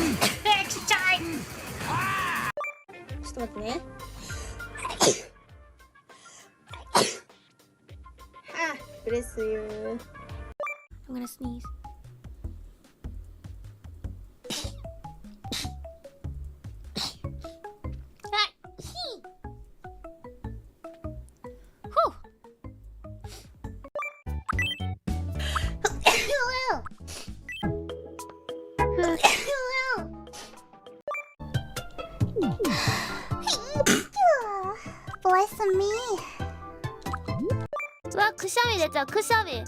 ちっちゃい。ちょっと待ってね。Bless you. I'm gonna sneeze. Bless me. うわ、くしゃみ出た、くしゃみ。